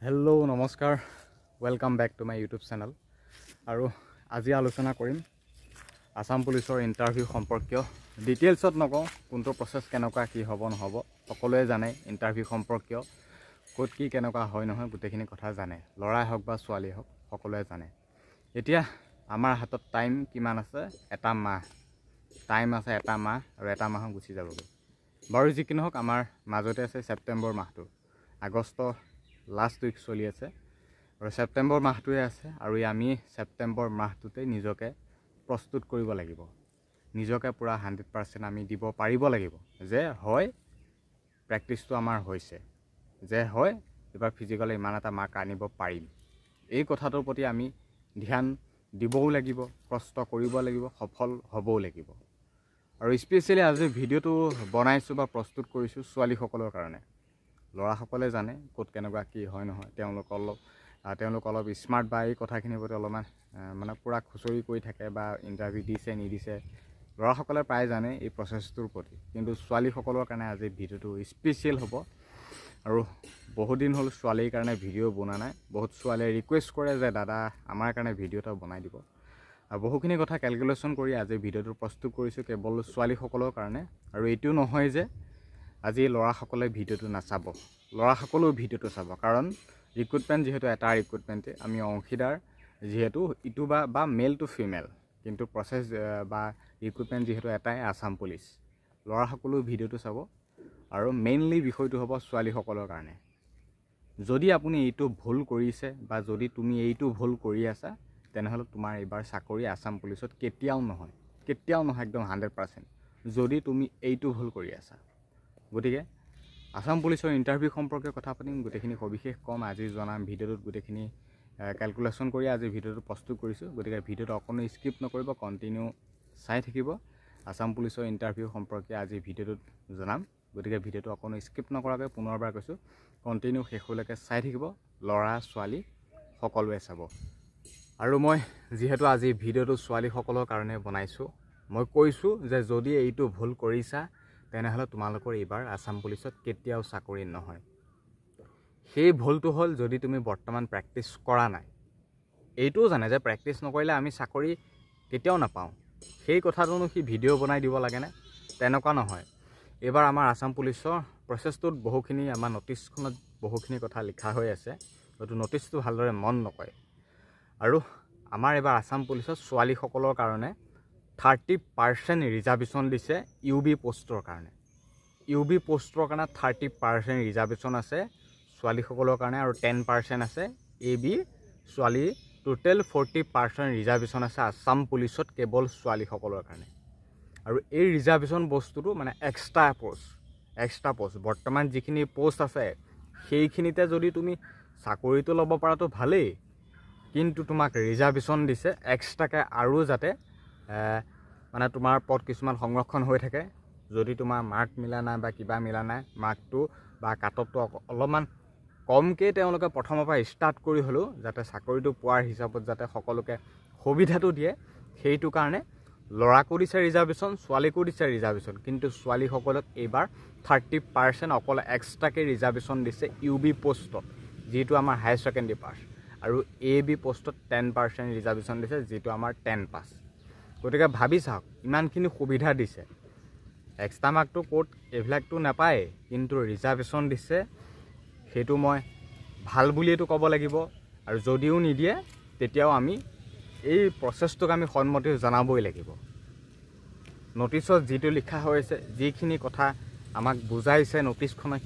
Hello' নমস্কাৰ welcome back to my YouTube channel আৰু আজি আলোচনা কৰিম আসাম পুলিচৰ ইণ্টাৰভিউ সম্পৰ্কীয় ডিটেইলছত নকওঁ কোনটো প্ৰচেছ কেনেকুৱা কি হ'ব নহ'ব সকলোৱে জানে ইণ্টাৰভিউ সম্পৰ্কীয় ক'ত কি কেনেকুৱা হয় নহয় গোটেইখিনি কথা জানে ল'ৰাই হওক বা ছোৱালীয়ে হওক সকলোৱে জানে এতিয়া আমাৰ হাতত টাইম কিমান আছে এটা মাহ টাইম আছে এটা মাহ আৰু এটা মাহ গুচি যাবগৈ বাৰু যি কি নহওক আমাৰ মাজতে আছে ছেপ্টেম্বৰ মাহটো আগষ্ট লাষ্ট উইক চলি আছে আৰু ছেপ্টেম্বৰ মাহটোৱে আছে আৰু আমি ছেপ্টেম্বৰ মাহটোতে নিজকে প্ৰস্তুত কৰিব লাগিব নিজকে পুৰা 100% আমি দিব পাৰিব লাগিব যে হয় প্ৰেক্টিছটো আমাৰ হৈছে যে হয় এবাৰ ফিজিকেলি ইমান এটা মাৰ্ক আনিব পাৰিম এই কথাটোৰ প্ৰতি আমি ধ্যান দিবও লাগিব কষ্ট কৰিব লাগিব সফল হ'বও লাগিব আৰু স্পেচিয়েলি আজি ভিডিঅ'টো বনাইছোঁ বা প্ৰস্তুত কৰিছোঁ ছোৱালীসকলৰ কাৰণে ল'ৰাসকলে জানে ক'ত কেনেকুৱা কি হয় নহয় তেওঁলোক অলপ স্মাৰ্ট বা এই কথাখিনিৰ প্ৰতি অলপমান মানে পুৰা খুচৰি কৰি থাকে বা ইণ্টাৰভিউ দিছে নিদিছে ল'ৰাসকলে প্ৰায় জানে এই প্ৰচেছটোৰ প্ৰতি কিন্তু ছোৱালীসকলৰ কাৰণে আজি ভিডিঅ'টো স্পেচিয়েল হ'ব আৰু বহুত দিন হ'ল ছোৱালীৰ কাৰণে ভিডিঅ' বনোৱা নাই বহুত ছোৱালীয়ে ৰিকুৱেষ্ট কৰে যে দাদা আমাৰ কাৰণে ভিডিঅ' এটা বনাই দিব আৰু বহুখিনি কথা কেলকুলেশ্যন কৰি আজি ভিডিঅ'টো প্ৰস্তুত কৰিছোঁ কেৱল ছোৱালীসকলৰ কাৰণে আৰু এইটোও নহয় যে আজি ল'ৰাসকলে ভিডিঅ'টো নাচাব ল'ৰাসকলেও ভিডিঅ'টো চাব কাৰণ ৰিক্ৰুটমেণ্ট যিহেতু এটা ৰিক্ৰুটমেণ্টে আমি অংশীদাৰ যিহেতু ইটো বা মেল টু ফিমেল কিন্তু প্ৰচেছ বা ৰিক্ৰুটমেণ্ট যিহেতু এটাই আসাম পুলিচ ল'ৰাসকলেও ভিডিঅ'টো চাব আৰু মেইনলি বিষয়টো হ'ব ছোৱালীসকলৰ কাৰণে যদি আপুনি এইটো ভুল কৰিছে বা যদি তুমি এইটো ভুল কৰি আছা তেনেহ'লে তোমাৰ এইবাৰ চাকৰি আসাম পুলিচত কেতিয়াও নহয় একদম 100% যদি তুমি এইটো ভুল কৰি আছা গতিকে আসাম পুলিচৰ ইণ্টাৰভিউ সম্পৰ্কে কথা পাতিম গোটেইখিনি সবিশেষ কম আজি জনাম ভিডিঅ'টোত গোটেইখিনি কেলকুলেশ্যন কৰি আজি ভিডিঅ'টো প্ৰস্তুত কৰিছোঁ গতিকে ভিডিঅ'টো অকণো স্কিপ নকৰিব কণ্টিনিউ চাই থাকিব আসাম পুলিচৰ ইণ্টাৰভিউ সম্পৰ্কে আজি ভিডিঅ'টোত জনাম গতিকে ভিডিঅ'টো অকণো স্কিপ নকৰাকৈ পুনৰবাৰ কৈছোঁ কণ্টিনিউ শেষলৈকে চাই থাকিব ল'ৰা ছোৱালী সকলোৱে চাব আৰু মই যিহেতু আজি ভিডিঅ'টো ছোৱালীসকলৰ কাৰণে বনাইছোঁ মই কৈছোঁ যে যদি এইটো ভুল কৰিছা তেনেহ'লে তোমালোকৰ এইবাৰ আসাম পুলিচত কেতিয়াও চাকৰি নহয় সেই ভুলটো হ'ল যদি তুমি বৰ্তমান প্ৰেক্টিছ কৰা নাই এইটোও জানে যে প্ৰেক্টিছ নকৰিলে আমি চাকৰি কেতিয়াও নাপাওঁ সেই কথাটোনো সি ভিডিঅ' বনাই দিব লাগেনে তেনেকুৱা নহয় এইবাৰ আমাৰ আসাম পুলিচৰ প্ৰচেছটোত বহুখিনি আমাৰ নটিছখনত বহুখিনি কথা লিখা হৈ আছে হয়তো নটিছটো ভালদৰে মন নকৰে আৰু আমাৰ এইবাৰ আসাম পুলিচত ছোৱালীসকলৰ কাৰণে 30% ৰিজাৰ্ভেশ্যন দিছে UB পোষ্টৰ কাৰণে UB পোষ্টৰ কাৰণে 30% ৰিজাৰ্ভেশ্যন আছে ছোৱালীসকলৰ কাৰণে আৰু 10% আছে AB ছোৱালী টোটেল 40% ৰিজাৰ্ভেশ্যন আছে আসাম পুলিচত কেৱল ছোৱালীসকলৰ কাৰণে আৰু এই ৰিজাৰ্ভেশ্যন বস্তুটো মানে এক্সট্ৰা পোষ্ট বৰ্তমান যিখিনি পোষ্ট আছে সেইখিনিতে যদি তুমি চাকৰিটো ল'ব পৰাটো ভালেই কিন্তু তোমাক ৰিজাৰ্ভেশ্যন দিছে এক্সট্ৰাকৈ আৰু যাতে মানে তোমাৰ পদ কিছুমান সংৰক্ষণ হৈ থাকে যদি তোমাৰ মাৰ্ক মিলা নাই বা কিবা মিলা নাই মাৰ্কটো বা কাটঅফটো অলপমান কমকৈ তেওঁলোকে প্ৰথমৰ পৰা ষ্টাৰ্ট কৰি হ'লেও যাতে চাকৰিটো পোৱাৰ হিচাপত যাতে সকলোকে সুবিধাটো দিয়ে সেইটো কাৰণে ল'ৰাকো দিছে ৰিজাৰ্ভেশ্যন ছোৱালীকো দিছে ৰিজাৰ্ভেশ্যন কিন্তু ছোৱালীসকলক এইবাৰ 30% অকল এক্সট্ৰাকৈ ৰিজাৰ্ভেশ্যন দিছে UB পোষ্টত যিটো আমাৰ হায়াৰ ছেকেণ্ডেৰী পাছ আৰু AB পোষ্টত 10% ৰিজাৰ্ভেশ্যন দিছে যিটো আমাৰ 10 পাছ গতিকে ভাবি চাওক ইমানখিনি সুবিধা দিছে এক্সট্ৰা মাৰ্কটো ক'ত এইবিলাকটো নাপায় কিন্তু ৰিজাৰ্ভেশ্যন দিছে সেইটো মই ভাল বুলিয়েতো ক'ব লাগিব আৰু যদিও নিদিয়ে তেতিয়াও আমি এই প্ৰচেছটোক আমি সন্মতি জনাবই লাগিব নটিছত যিটো লিখা হৈছে যিখিনি কথা আমাক বুজাইছে নটিছখনে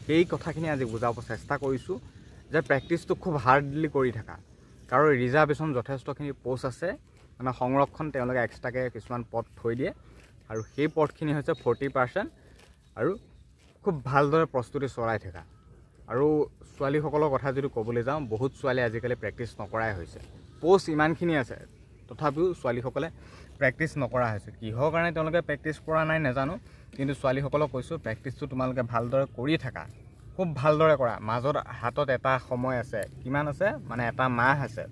সেই কথাখিনি আজি বুজাব চেষ্টা কৰিছোঁ যে প্ৰেক্টিছটো খুব হাৰ্ডলি কৰি থাকা কাৰণ ৰিজাৰ্ভেশ্যন যথেষ্টখিনি পোষ্ট আছে মানে সংৰক্ষণ তেওঁলোকে এক্সট্ৰাকৈ কিছুমান পদ থৈ দিয়ে আৰু সেই পদখিনি হৈছে 40% আৰু খুব ভালদৰে প্ৰস্তুতি চলাই থকা আৰু ছোৱালীসকলৰ কথা যদি ক'বলৈ যাওঁ বহুত ছোৱালীয়ে আজিকালি প্ৰেক্টিছ নকৰাই হৈছে পোষ্ট ইমানখিনি আছে তথাপিও ছোৱালীসকলে প্ৰেক্টিছ নকৰা হৈছে কিহৰ কাৰণে তেওঁলোকে প্ৰেক্টিছ কৰা নাই নাজানো কিন্তু ছোৱালীসকলক কৈছোঁ প্ৰেক্টিছটো তোমালোকে ভালদৰে কৰি থাকা খুব ভালদৰে কৰা মাজত হাতত এটা সময় আছে কিমান আছে মানে এটা মাহ আছে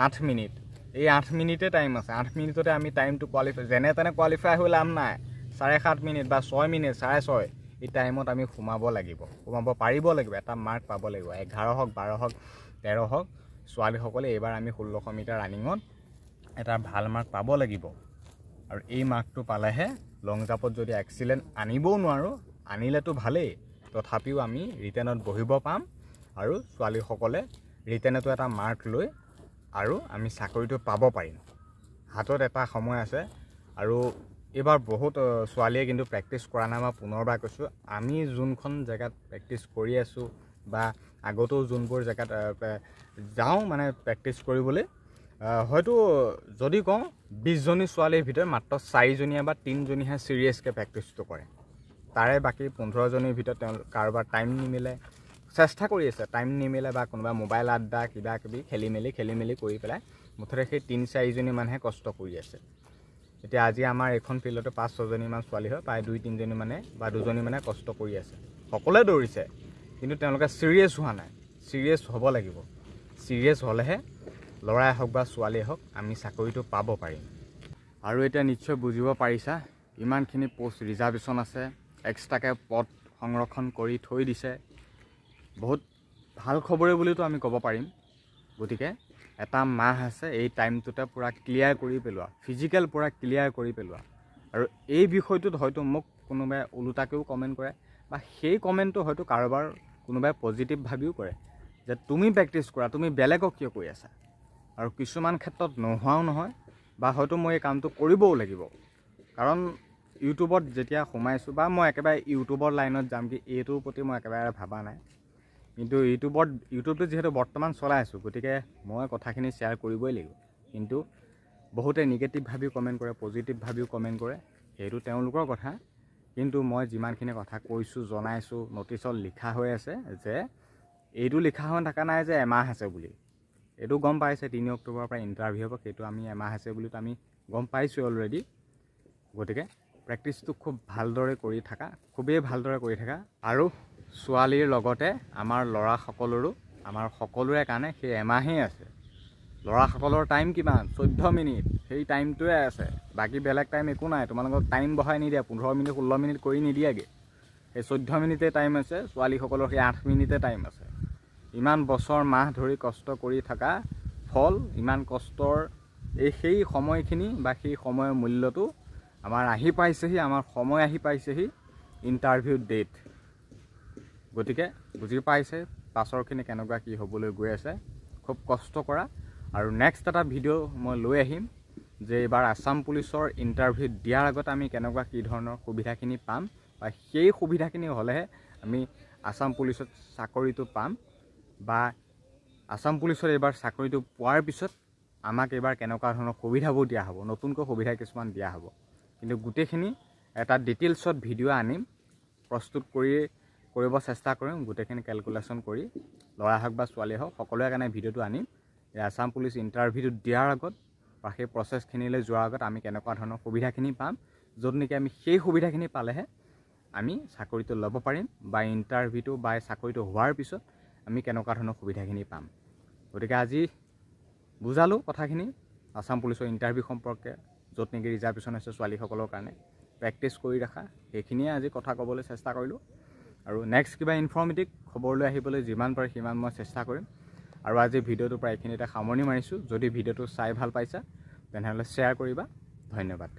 8 মিনিট এই 8 মিনিটে টাইম আছে 8 মিনিটতে আমি টাইমটো কোৱালিফাই যেনে তেনে কোৱালিফাই হৈ লাভ নাই 7.5 মিনিট বা 6 মিনিট 6.5 এই টাইমত আমি সোমাব লাগিব, সোমাব পাৰিব লাগিব, এটা মাৰ্ক পাব লাগিব। 11 হওক 12 হওক 13 হওক ছোৱালীসকলে এইবাৰ আমি 1600 মিটাৰ ৰানিঙত এটা ভাল মাৰ্ক পাব লাগিব। আৰু এই মাৰ্কটো পালেহে লং জাম্পত যদি এক্সিলেণ্ট আনিবও নোৱাৰোঁ, আনিলেতো ভালেই, তথাপিও আমি ৰিটেনত বহিব পাম আৰু ছোৱালীসকলে ৰিটেনতো এটা মাৰ্ক লৈ আৰু আমি চাকৰিটো পাব পাৰিম। হাতত এটা সময় আছে। আৰু এইবাৰ বহুত ছোৱালীয়ে কিন্তু প্ৰেক্টিছ কৰা নাই। মই পুনৰবাৰ কৈছোঁ, আমি যোনখন জেগাত প্ৰেক্টিছ কৰি আছোঁ বা আগতেও যোনবোৰ জেগাত যাওঁ মানে প্ৰেক্টিছ কৰিবলৈ, হয়তো যদি কওঁ 20 জনী ছোৱালীৰ ভিতৰত মাত্ৰ 4 জনীয়ে বা 3 জনীহে চিৰিয়াছকৈ প্ৰেক্টিছটো কৰে। তাৰে বাকী 15 জনীৰ ভিতৰত তেওঁ কাৰোবাৰ টাইম নিমিলে, চেষ্টা কৰি আছে, টাইম নিমিলে বা কোনোবা মোবাইল আড্ডা কিবা কিবি খেলি মেলি কৰি পেলাই মুঠতে সেই 3-4 জনী মানুহে কষ্ট কৰি আছে। এতিয়া আজি আমাৰ এইখন ফিল্ডতে 5-6 জনীমান ছোৱালী হয়, প্ৰায় 2-3 জনী মানে বা 2 জনী মানে কষ্ট কৰি আছে। সকলোৱে দৌৰিছে কিন্তু তেওঁলোকে চিৰিয়াছ হোৱা নাই। চিৰিয়াছ হ'ব লাগিব। চিৰিয়াছ হ'লেহে ল'ৰাই হওক বা ছোৱালীয়ে হওক আমি চাকৰিটো পাব পাৰিম। আৰু এতিয়া নিশ্চয় বুজিব পাৰিছা, ইমানখিনি পোষ্ট ৰিজাৰ্ভেশ্যন আছে, এক্সট্ৰাকৈ পদ সংৰক্ষণ কৰি থৈ দিছে। বহুত ভাল খবৰে বুলিতো আমি ক'ব পাৰিম। গতিকে এটা মাহ আছে, এই টাইমটোতে পূৰা ক্লিয়াৰ কৰি পেলোৱা, ফিজিকেল পূৰা ক্লিয়াৰ কৰি পেলোৱা। আৰু এই বিষয়টোত হয়তো মোক কোনোবাই ওলোটাকৈও কমেণ্ট কৰে বা সেই কমেণ্টটো হয়তো কাৰোবাৰ কোনোবাই পজিটিভ ভাবিও কৰে যে তুমি প্ৰেক্টিছ কৰা, তুমি বেলেগক কিয় কৈ আছা। আৰু কিছুমান ক্ষেত্ৰত নোহোৱাও নহয়, বা হয়তো মই এই কামটো কৰিবও লাগিব। কাৰণ ইউটিউবত যেতিয়া সোমাইছোঁ বা মই একেবাৰে ইউটিউবৰ লাইনত যাম কি এইটোৰ প্ৰতি মই একেবাৰে ভাবা নাই। কিন্তু ইউটিউবটো যিহেতু বৰ্তমান চলাই আছোঁ, গতিকে মই কথাখিনি শ্বেয়াৰ কৰিবই লাগিব। কিন্তু বহুতে নিগেটিভ ভাবিও কমেণ্ট কৰে, পজিটিভ ভাবিও কমেণ্ট কৰে, সেইটো তেওঁলোকৰ কথা। কিন্তু মই যিমানখিনি কথা কৈছোঁ, জনাইছোঁ, নটিছত লিখা হৈ আছে যে এইটো লিখা হৈ থকা নাই যে এমাহ আছে বুলি। এইটো গম পাইছে 3 অক্টোবৰৰ পৰা ইণ্টাৰভিউ হ'ব, সেইটো আমি এমাহ আছে বুলিতো আমি গম পাইছোঁ অলৰেডি। গতিকে প্ৰেক্টিছটো খুব ভালদৰে কৰি থাকা, খুবেই ভালদৰে কৰি থাকা। আৰু ছোৱালীৰ লগতে আমাৰ ল'ৰাসকলৰো, আমাৰ সকলোৰে কাৰণে সেই এমাহেই আছে। ল'ৰাসকলৰ টাইম কিমান? 14 মিনিট, সেই টাইমটোৱে আছে। বাকী বেলেগ টাইম একো নাই। তোমালোকক টাইম বঢ়াই নিদিয়ে, 15 মিনিট 16 মিনিট কৰি নিদিয়েগৈ। সেই 14 মিনিটে টাইম আছে। ছোৱালীসকলৰ সেই 8 মিনিটে টাইম আছে। ইমান বছৰ মাহ ধৰি কষ্ট কৰি থকা ফল, ইমান কষ্টৰ সেই সময়খিনি বা সেই সময়ৰ মূল্যটো আমাৰ আহি পাইছেহি, আমাৰ সময় আহি পাইছেহি, ইণ্টাৰভিউ ডেট। গতিকে বুজি পাইছে পাছৰখিনি কেনেকুৱা কি হ'বলৈ গৈ আছে। খুব কষ্ট কৰা। আৰু নেক্সট এটা ভিডিঅ' মই লৈ আহিম যে এইবাৰ আছাম পুলিচৰ ইণ্টাৰভিউ দিয়াৰ আগত আমি কেনেকুৱা কি ধৰণৰ সুবিধাখিনি পাম, বা সেই সুবিধাখিনি হ'লেহে আমি আছাম পুলিচত চাকৰিটো পাম, বা আছাম পুলিচত এইবাৰ চাকৰিটো পোৱাৰ পিছত আমাক এইবাৰ কেনেকুৱা ধৰণৰ সুবিধাবোৰ দিয়া হ'ব, নতুনকৈ সুবিধা কিছুমান দিয়া হ'ব। কিন্তু গোটেইখিনি এটা ডিটেইলছত ভিডিঅ' আনিম, প্ৰস্তুত কৰিব চেষ্টা কৰিম। গোটেইখিনি কেলকুলেশ্যন কৰি ল'ৰা হওক বা ছোৱালী হওক সকলোৰে কাৰণে ভিডিঅ'টো আনিম। এই আছাম পুলিচ ইণ্টাৰভিউটো দিয়াৰ আগত বা সেই প্ৰচেছখিনিলৈ যোৱাৰ আগত আমি কেনেকুৱা ধৰণৰ সুবিধাখিনি পাম, য'ত নেকি আমি সেই সুবিধাখিনি পালেহে আমি চাকৰিটো ল'ব পাৰিম, বা ইণ্টাৰভিউটো বা চাকৰিটো হোৱাৰ পিছত আমি কেনেকুৱা ধৰণৰ সুবিধাখিনি পাম। গতিকে আজি বুজালোঁ কথাখিনি আছাম পুলিচৰ ইণ্টাৰভিউ সম্পৰ্কে, য'ত নেকি ৰিজাৰ্ভেশ্যন আছে ছোৱালীসকলৰ কাৰণে। প্ৰেক্টিছ কৰি ৰাখা, সেইখিনিয়ে আজি কথা ক'বলৈ চেষ্টা কৰিলোঁ। আৰু নেক্সট কিবা ইনফৰ্মেটিভ খবৰলৈ আহিবলৈ যিমান পাৰে সিমান মই চেষ্টা কৰিম। আৰু আজি ভিডিঅ'টোৰ পৰা এইখিনিতে সামৰণি মাৰিছোঁ। যদি ভিডিঅ'টো চাই ভাল পাইছা তেনেহ'লে শ্বেয়াৰ কৰিবা। ধন্যবাদ।